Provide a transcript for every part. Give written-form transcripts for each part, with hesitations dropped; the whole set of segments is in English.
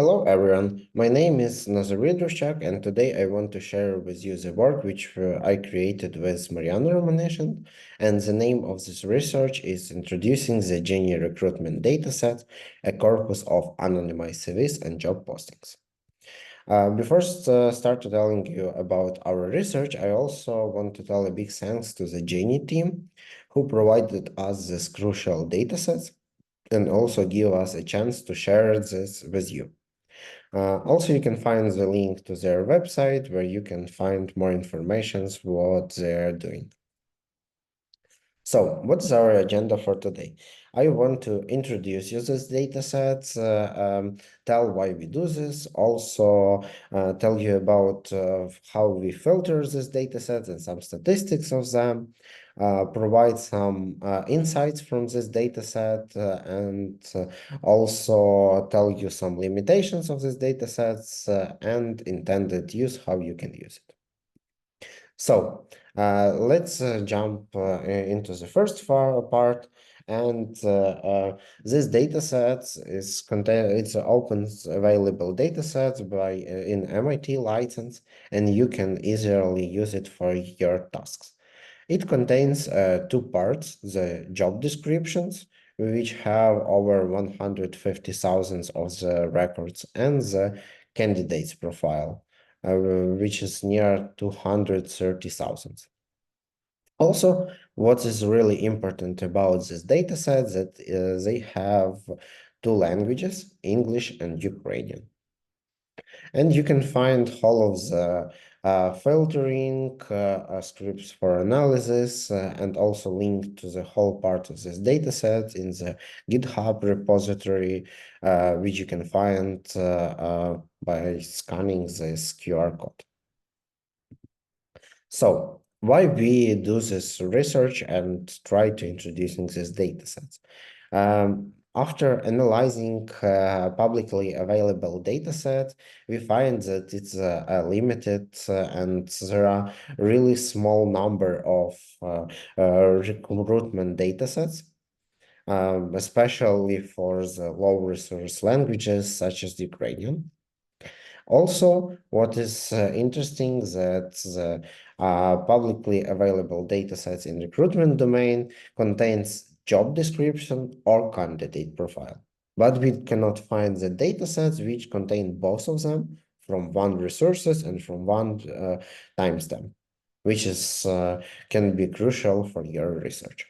Hello everyone, my name is Nazarii Drushchak, and today I want to share with you the work which I created with Mariana Romanyshyn, and the name of this research is Introducing the Djinni Recruitment Dataset, a corpus of anonymized CVs and job postings. Before start telling you about our research, I also want to tell a big thanks to the Djinni team who provided us this crucial datasets and also give us a chance to share this with you. Also, you can find the link to their website where you can find more information what they're doing. So, what's our agenda for today? I want to introduce you this datasets, tell why we do this, also tell you about how we filter this datasets and some statistics of them, provide some insights from this dataset, and also tell you some limitations of these datasets and intended use, how you can use it. So let's jump into the first part. And this dataset is it's an open available dataset by in MIT license, and you can easily use it for your tasks. It contains two parts: the job descriptions, which have over 150,000 of the records, and the candidate's profile, which is near 230,000. Also, what is really important about this data set that they have two languages, English and Ukrainian. And you can find all of the filtering, scripts for analysis, and also link to the whole part of this data set in the GitHub repository, which you can find by scanning this QR code. So why we do this research and try to introducing these data sets? After analyzing publicly available data set, we find that it's limited and there are really small number of recruitment data sets, especially for the low resource languages such as Ukrainian. Also, what is interesting that the publicly available datasets in recruitment domain contains job description or candidate profile, but we cannot find the datasets which contain both of them from one resources and from one timestamp, which is can be crucial for your research.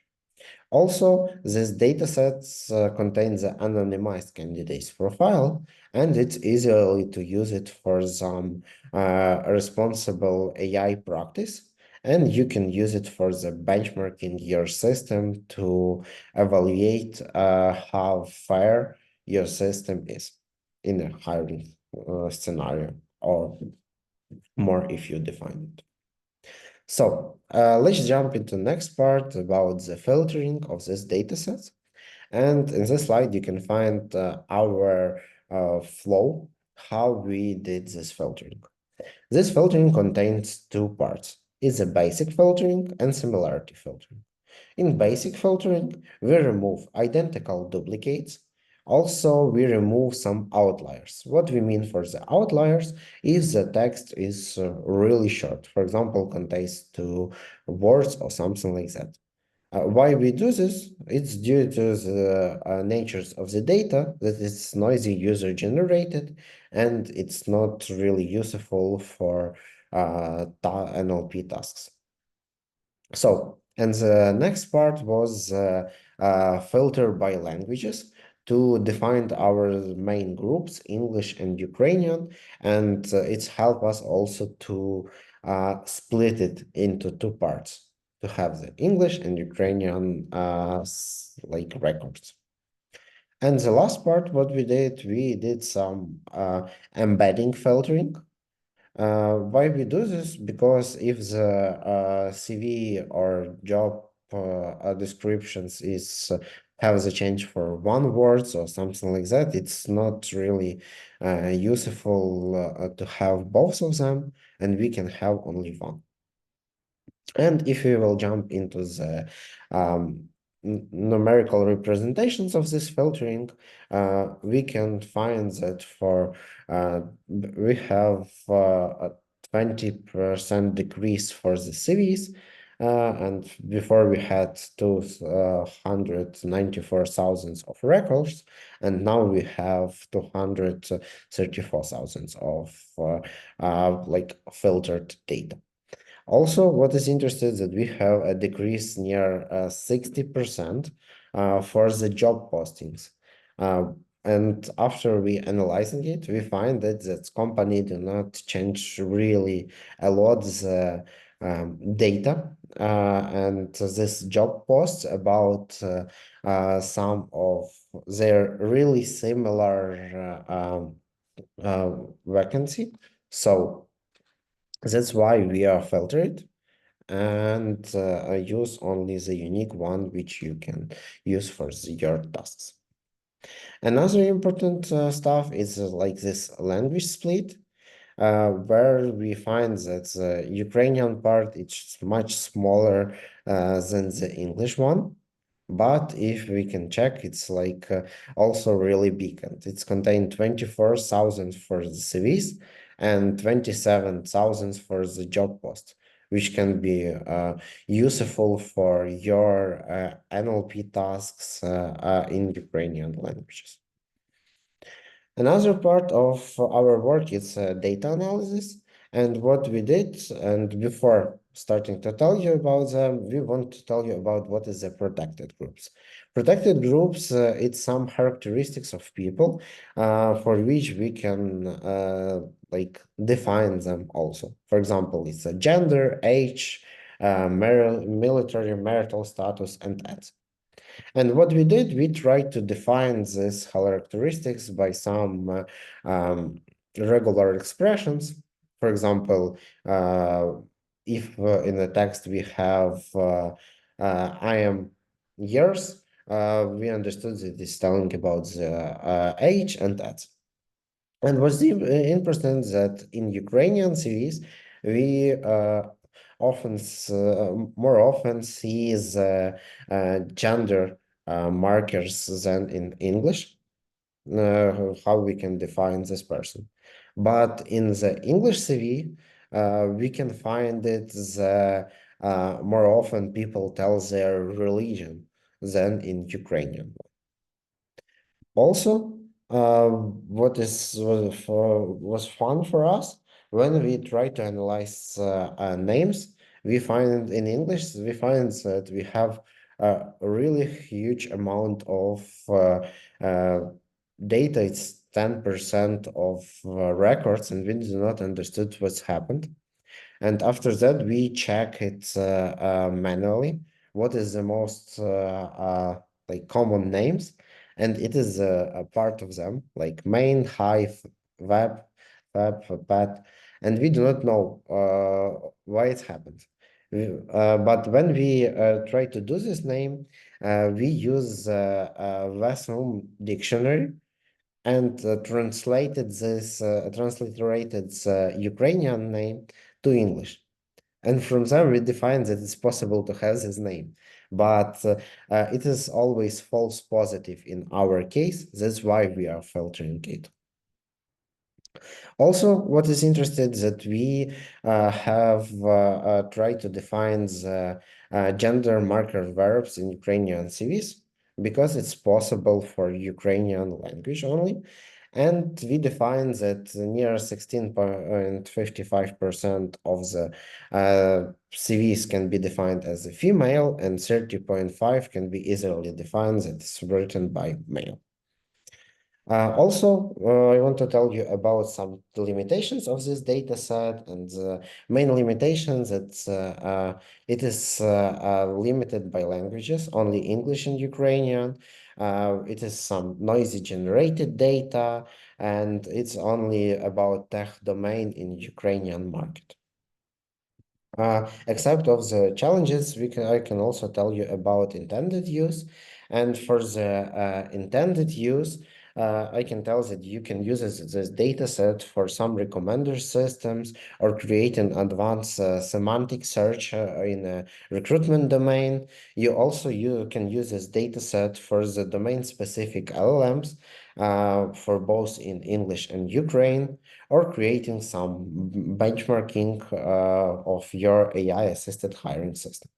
Also, this dataset contains the anonymized candidate's profile, and it's easily to use it for some responsible AI practice. And you can use it for the benchmarking your system to evaluate how fair your system is in a hiring scenario, or more if you define it. So let's jump into the next part about the filtering of this dataset. And in this slide, you can find our flow, how we did this filtering. This filtering contains two parts. It's a basic filtering and similarity filtering. In basic filtering, we remove identical duplicates. Also, we remove some outliers. What we mean for the outliers is the text is really short. For example, contains two words or something like that. Why we do this? It's due to the natures of the data, that it's noisy user generated and it's not really useful for NLP tasks. So, and the next part was filter by languages to define our main groups, English and Ukrainian, and it's help us also to split it into two parts, to have the English and Ukrainian like records. And the last part, what we did some embedding filtering. Why we do this? Because if the CV or job descriptions is have the change for one word or something like that, it's not really useful to have both of them, and we can have only one. And if we will jump into the numerical representations of this filtering, we can find that we have a 20% decrease for the CVs, and before we had 294,000 of records, and now we have 234,000 of like filtered data. Also, what is interesting is that we have a decrease near 60% for the job postings. And after we analyzing it, we find that company do not change really a lot the data and this job posts about some of their really similar vacancy. So that's why we are filtered and use only the unique one which you can use for your tasks. Another important stuff is like this language split, where we find that the Ukrainian part is much smaller than the English one. But if we can check, it's like also really big, and it's contained 24,000 for the CVs and 27,000 for the job post, which can be useful for your NLP tasks in Ukrainian languages. Another part of our work is data analysis. And what we did, and before starting to tell you about them, we want to tell you about what is the protected groups. Protected groups, it's some characteristics of people for which we can like define them also. For example, it's a gender, age, military, marital status, and ads. And what we did, we tried to define these characteristics by some regular expressions. For example, if in the text we have I am years, we understood that it's telling about the age and that. And what's interesting that in Ukrainian series, we more often see the gender markers than in English, how we can define this person. But in the English CV, we can find it the more often people tell their religion than in Ukrainian. Also, what was fun for us when we try to analyze names, we find in English we find that we have a really huge amount of data. It's 10% of records, and we do not understood what's happened. And after that, we check it manually. What is the most like common names? And it is a part of them, like main, hive, web, pet, and we do not know why it happened. But when we try to do this name, we use Western dictionary and transliterated Ukrainian name to English. And from there, we define that it's possible to have this name. But it is always false positive in our case. That's why we are filtering it. Also, what is interesting that we have tried to define the gender marker verbs in Ukrainian CVs because it's possible for Ukrainian language only. And we define that near 16.55% of the CVs can be defined as a female, and 30.5 can be easily defined that it's written by male. Also, I want to tell you about some limitations of this data set, and the main limitations that it is limited by languages, only English and Ukrainian. It is some noisy generated data, and it's only about tech domain in Ukrainian market. Except of the challenges, I can also tell you about intended use. And for the intended use, I can tell that you can use this data set for some recommender systems or create an advanced semantic search in a recruitment domain. You can use this data set for the domain-specific LLMs for both in English and Ukraine, or creating some benchmarking of your AI-assisted hiring system.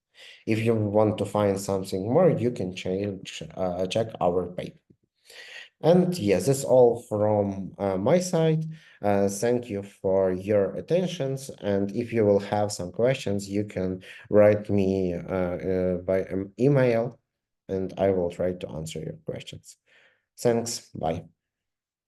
If you want to find something more, you can check our paper. And yes, that's all from my side. Thank you for your attentions. And if you will have some questions, you can write me by email, and I will try to answer your questions. Thanks. Bye.